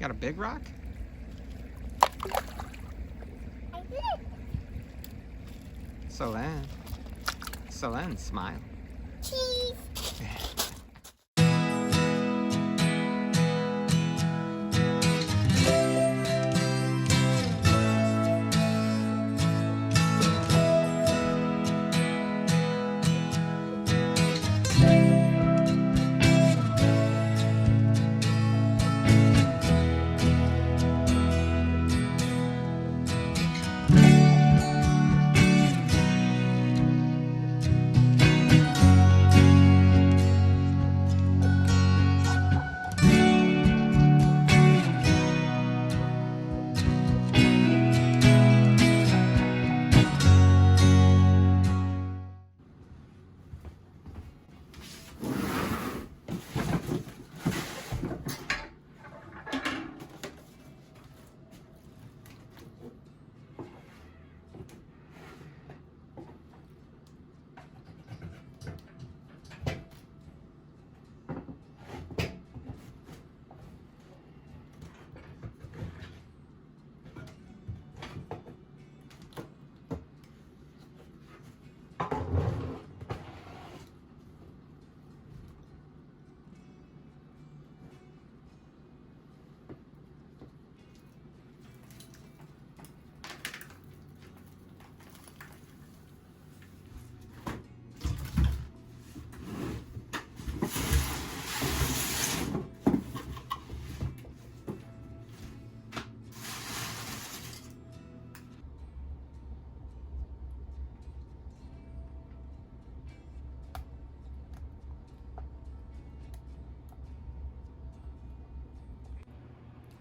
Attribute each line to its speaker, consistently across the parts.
Speaker 1: Got a big rock?
Speaker 2: I did.
Speaker 1: So then, smile.
Speaker 2: Cheese.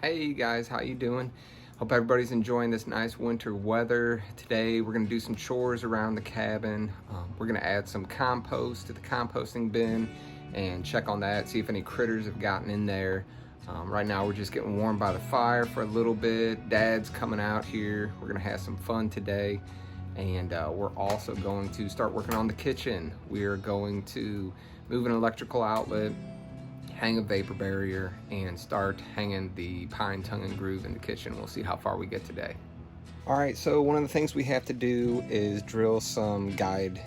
Speaker 1: Hey guys, how you doing? Hope everybody's enjoying this nice winter weather. Today we're gonna do some chores around the cabin. We're gonna add some compost to the composting bin and check on that, see if any critters have gotten in there. Right now we're just getting warm by the fire for a little bit. Dad's coming out here. We're gonna have some fun today. And we're also going to start working on the kitchen. We are going to move an electrical outlet, hang a vapor barrier, and start hanging the pine tongue and groove in the kitchen. We'll see how far we get today. All right, so one of the things we have to do is drill some guide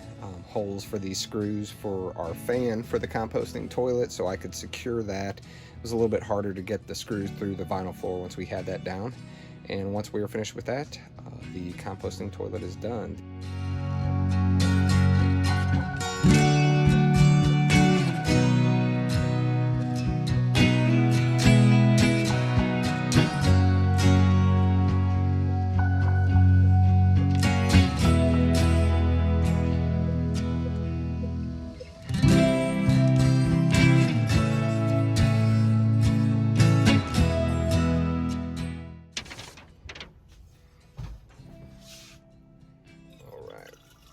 Speaker 1: holes for these screws for our fan for the composting toilet, so I could secure that. It was a little bit harder to get the screws through the vinyl floor once we had that down. And once we were finished with that, the composting toilet is done.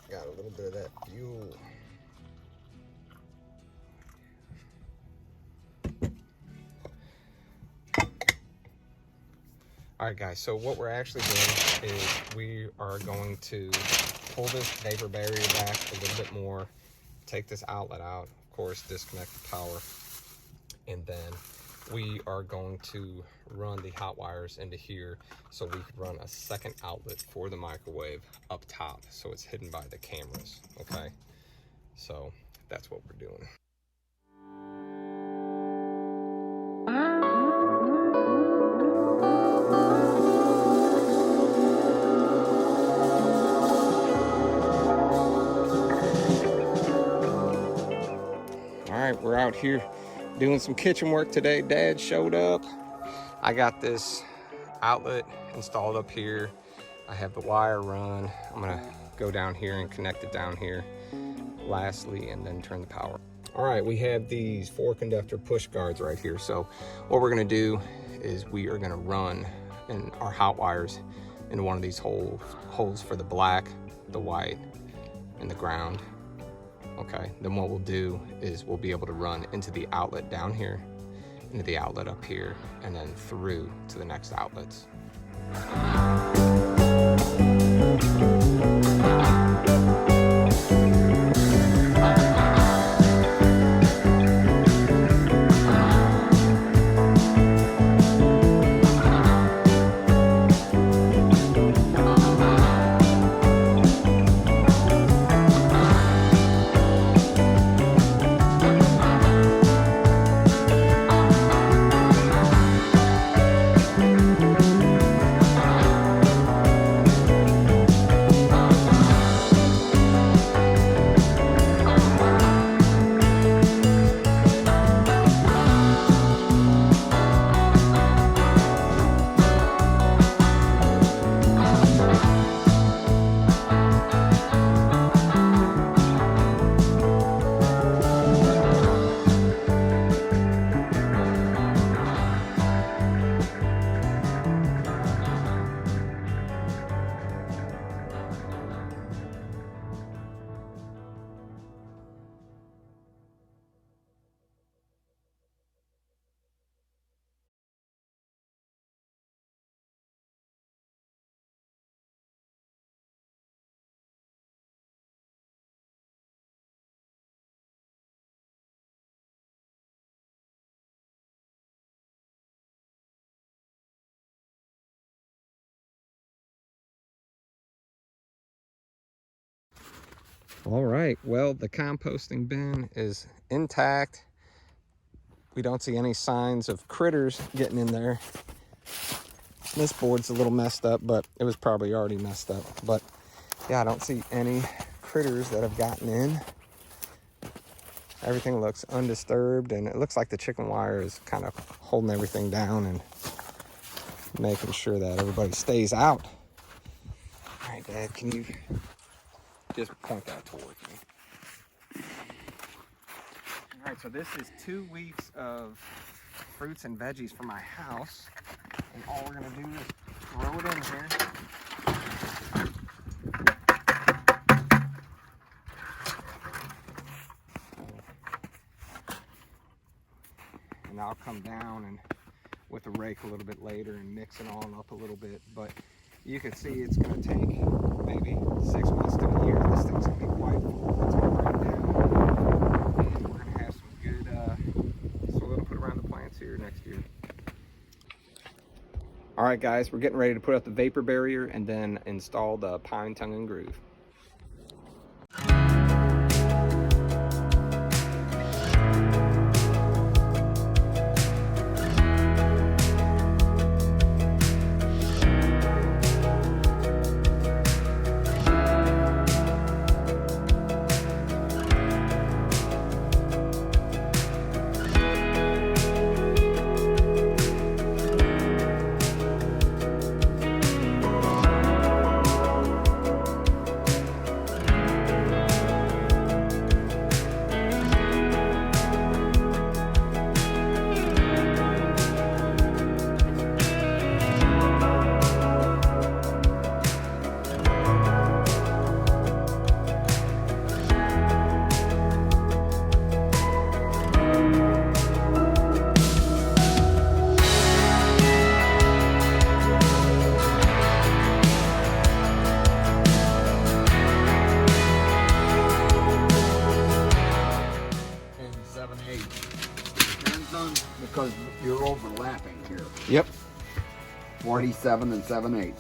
Speaker 1: Got a little bit of that fuel. All right guys, so what we're actually doing is we are going to pull this vapor barrier back a little bit more, take this outlet out, of course disconnect the power, and then we are going to run the hot wires into here so we can run a second outlet for the microwave up top so it's hidden by the cameras, okay? So that's what we're doing. All right, we're out here doing some kitchen work today. Dad showed up. I got this outlet installed up here. I have the wire run. I'm gonna go down here and connect it down here lastly, and then turn the power. All right, we have these 4 conductor push guards right here. So what we're gonna do is we are gonna run in our hot wires into one of these holes for the black, the white, and the ground. Okay, then what we'll do is we'll be able to run into the outlet down here, into the outlet up here, and then through to the next outlets. All right, well, the composting bin is intact. We don't see any signs of critters getting in there. This board's a little messed up, but it was probably already messed up. But yeah, I don't see any critters that have gotten in. Everything looks undisturbed, and it looks like the chicken wire is kind of holding everything down and making sure that everybody stays out. All right, Dad, can you just point that towards me? All right, so this is 2 weeks of fruits and veggies for my house, and all we're gonna do is throw it in here. And I'll come down and with a rake a little bit later and mix it all up a little bit, but you can see it's going to take maybe 6 months to a year. This thing's going to be quite full. It's going to break down, and we're going to have some good soil to put around the plants here next year. All right, guys, we're getting ready to put up the vapor barrier and then install the pine tongue and groove.
Speaker 3: Because you're overlapping here.
Speaker 1: Yep.
Speaker 3: 47 and 7/8.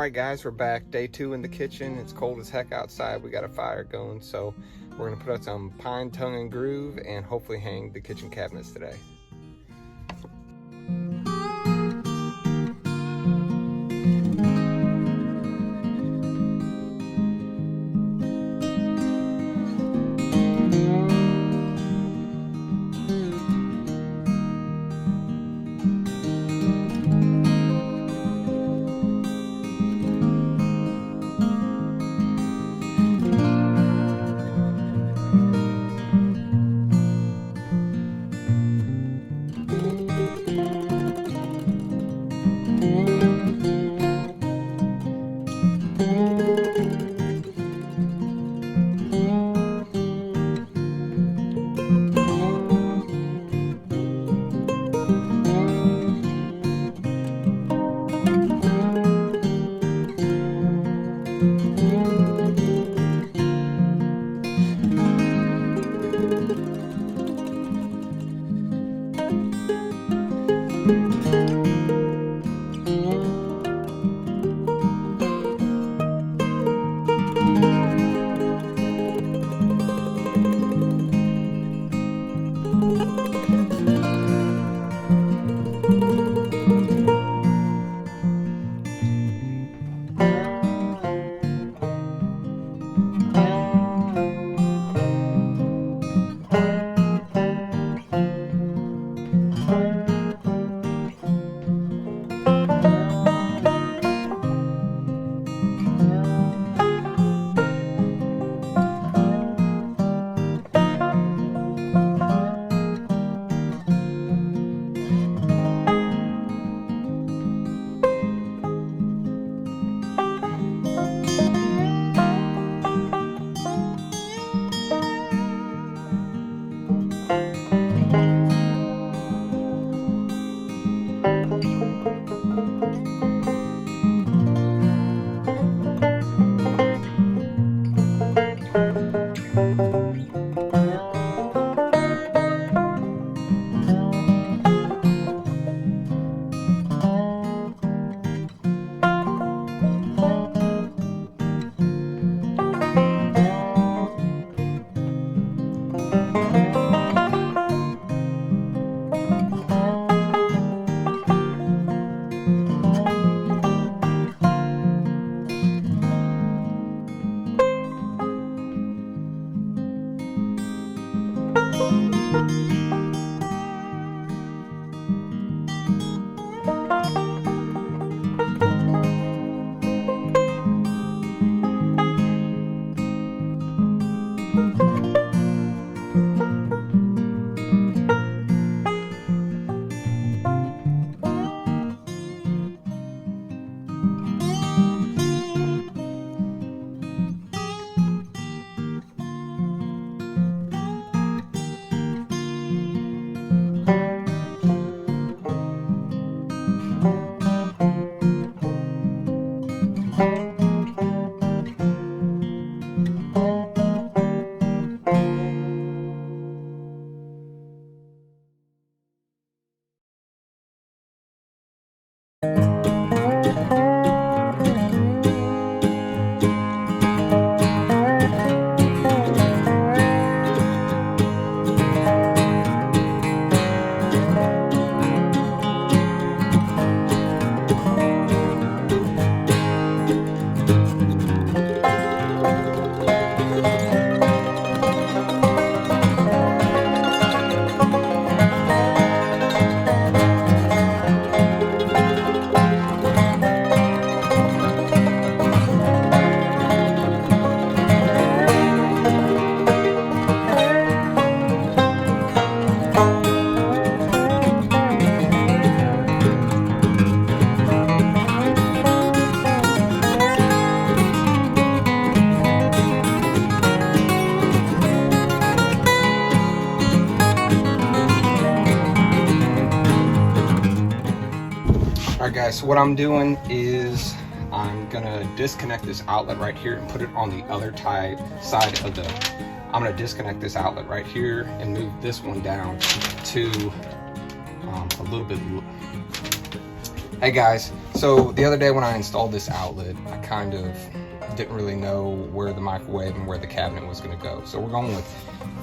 Speaker 1: Alright guys, we're back. Day 2 in the kitchen. It's cold as heck outside. We got a fire going, so we're gonna put out some pine tongue and groove and hopefully hang the kitchen cabinets today. Alright guys, so what I'm doing is I'm gonna disconnect this outlet right here and put it on the other side of the, I'm gonna disconnect this outlet right here and move this one down to a little bit Hey guys, so the other day when I installed this outlet, I kind of didn't really know where the microwave and where the cabinet was going to go. So we're going with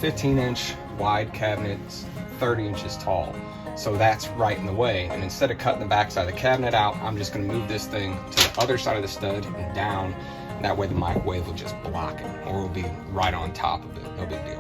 Speaker 1: 15-inch wide cabinets, 30 inches tall. So that's right in the way. And instead of cutting the backside of the cabinet out, I'm just going to move this thing to the other side of the stud and down. And that way the microwave will just block it, or it will be right on top of it. No big deal.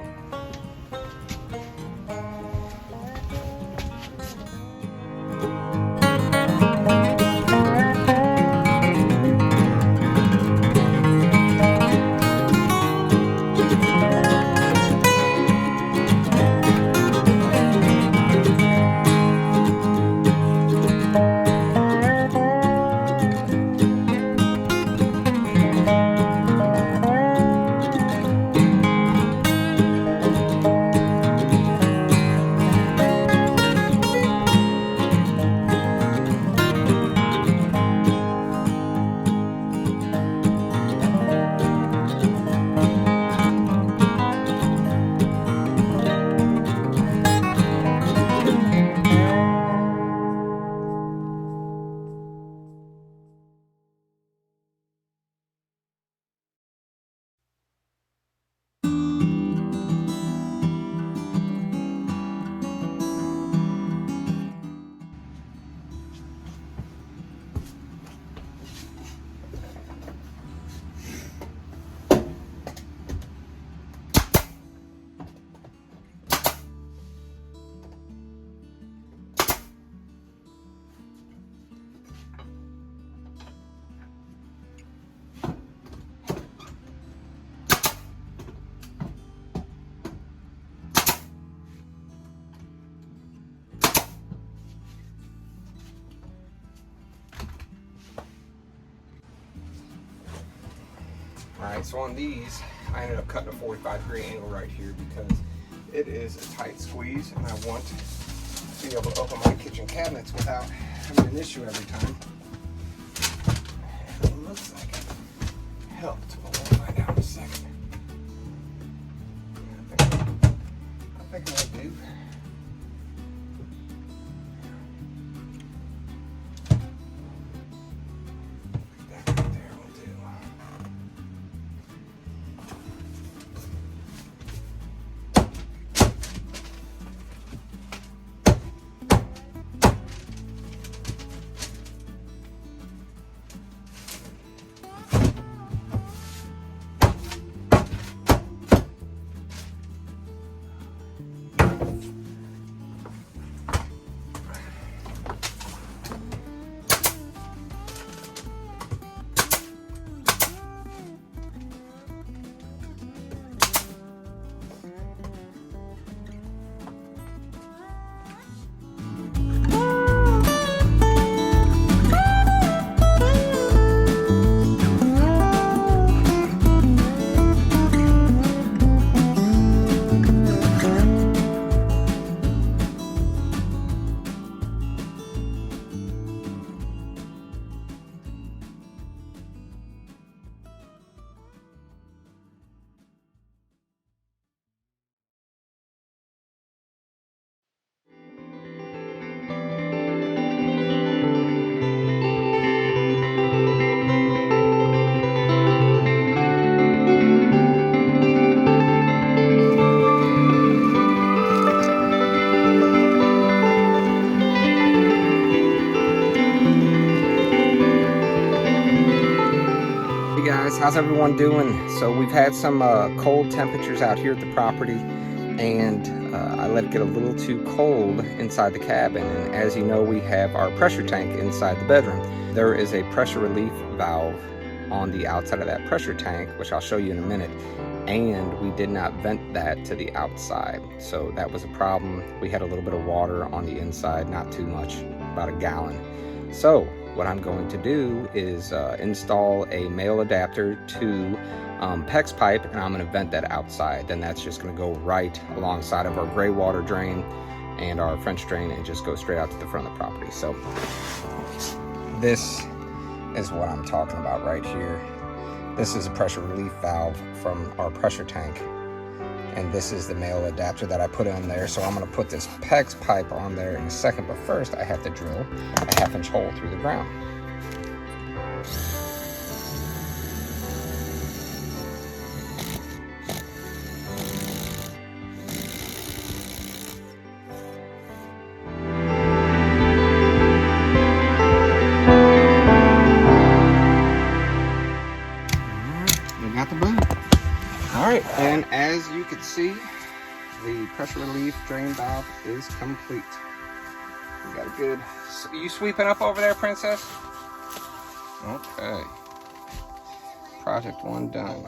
Speaker 1: Alright, so on these, I ended up cutting a 45-degree angle right here because it is a tight squeeze and I want to be able to open my kitchen cabinets without having an issue every time. And it looks like it helped, but we'll find out in a second. I think I'll do. How's everyone doing? So we've had some cold temperatures out here at the property, and I let it get a little too cold inside the cabin. And as you know, we have our pressure tank inside the bedroom. There is a pressure relief valve on the outside of that pressure tank, which I'll show you in a minute, and we did not vent that to the outside, so that was a problem. We had a little bit of water on the inside, not too much, about a gallon. So what I'm going to do is install a male adapter to PEX pipe, and I'm going to vent that outside. Then that's just going to go right alongside of our gray water drain and our French drain and just go straight out to the front of the property. So this is what I'm talking about right here. This is a pressure relief valve from our pressure tank And this is the male adapter that I put on there. So I'm gonna put this PEX pipe on there in a second, but first I have to drill a 1/2-inch hole through the ground. Got the boom. All right, and as you can see, the pressure relief drain valve is complete. We got a good. You sweeping up over there, Princess? Okay. Project 1 done.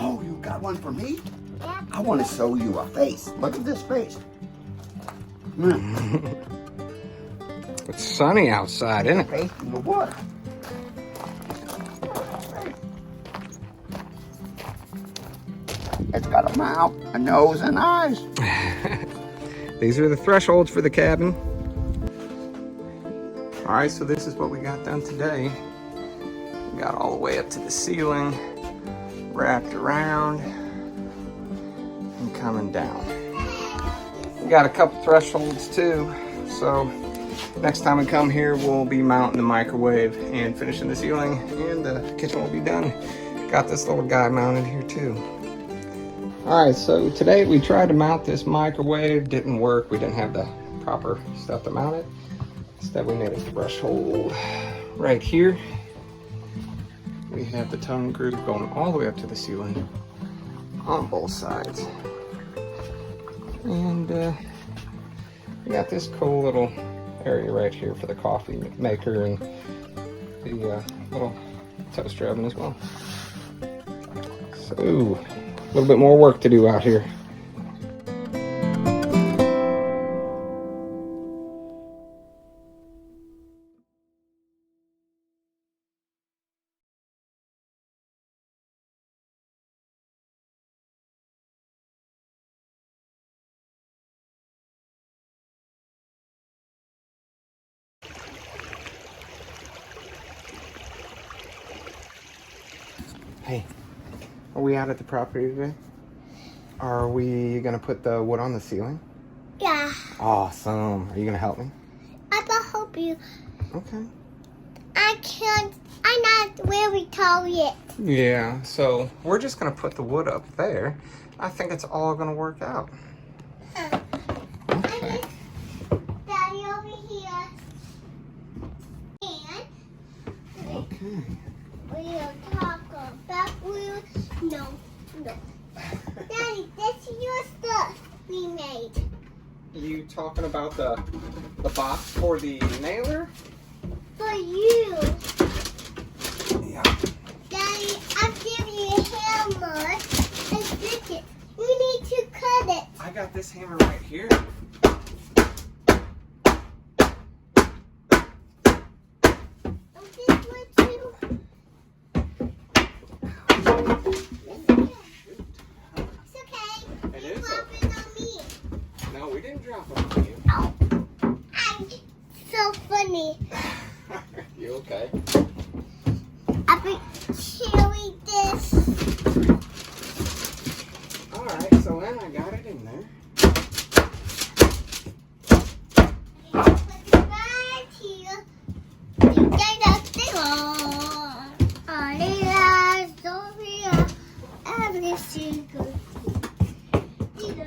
Speaker 3: Oh, you got one for me?
Speaker 2: Yeah.
Speaker 3: I want to sew you a face. Look at this face.
Speaker 1: It's sunny outside, isn't it?
Speaker 3: Face in the water. It's got a mouth, a nose, and eyes.
Speaker 1: These are the thresholds for the cabin. All right, so this is what we got done today. We got all the way up to the ceiling, wrapped around, and coming down. We got a couple thresholds too, so next time we come here, we'll be mounting the microwave and finishing the ceiling, and the kitchen will be done. Got this little guy mounted here too. All right, so today we tried to mount this microwave. Didn't work. We didn't have the proper stuff to mount it. Instead, we made a threshold right here. We have the tongue groove going all the way up to the ceiling on both sides. And we got this cool little area right here for the coffee maker and the little toaster oven as well. So, a little bit more work to do out here. Hey, are we out at the property today? Are we gonna put the wood on the ceiling?
Speaker 2: Yeah.
Speaker 1: Awesome. Are you gonna help me?
Speaker 2: I can help you.
Speaker 1: Okay.
Speaker 2: I can't. I'm not really tall yet.
Speaker 1: Yeah, so we're just gonna put the wood up there. I think it's all gonna work out. Okay.
Speaker 2: Daddy over here. And
Speaker 1: Okay.
Speaker 2: we'll talk about no. Daddy, this is your stuff we made.
Speaker 1: You talking about the box for the nailer?
Speaker 2: For you.
Speaker 1: Yeah.
Speaker 2: Daddy, I'll give you a hammer and stick it. You need to cut it.
Speaker 1: I got this hammer right here.
Speaker 2: And this one too. It's okay.
Speaker 1: It
Speaker 2: You
Speaker 1: is
Speaker 2: drop
Speaker 1: okay.
Speaker 2: it on me.
Speaker 1: No, we didn't drop it on you.
Speaker 2: Oh. I'm so funny.
Speaker 1: You okay?
Speaker 2: I've been chewing this.
Speaker 1: Alright, so then I got it in there.
Speaker 2: Put it right here. You get that thing on. Every single thing.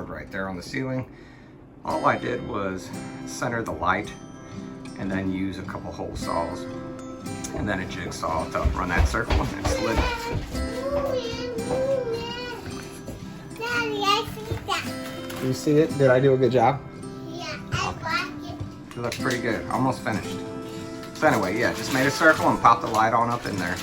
Speaker 1: board right there on the ceiling. All I did was center the light and then use a couple hole saws and then a jigsaw to run that circle and slid it.
Speaker 2: Daddy, I see that.
Speaker 1: You see it? Did I do a good job?
Speaker 2: Yeah, I like it.
Speaker 1: It looks pretty good. Almost finished. So anyway, yeah, just made a circle and popped the light on up in there.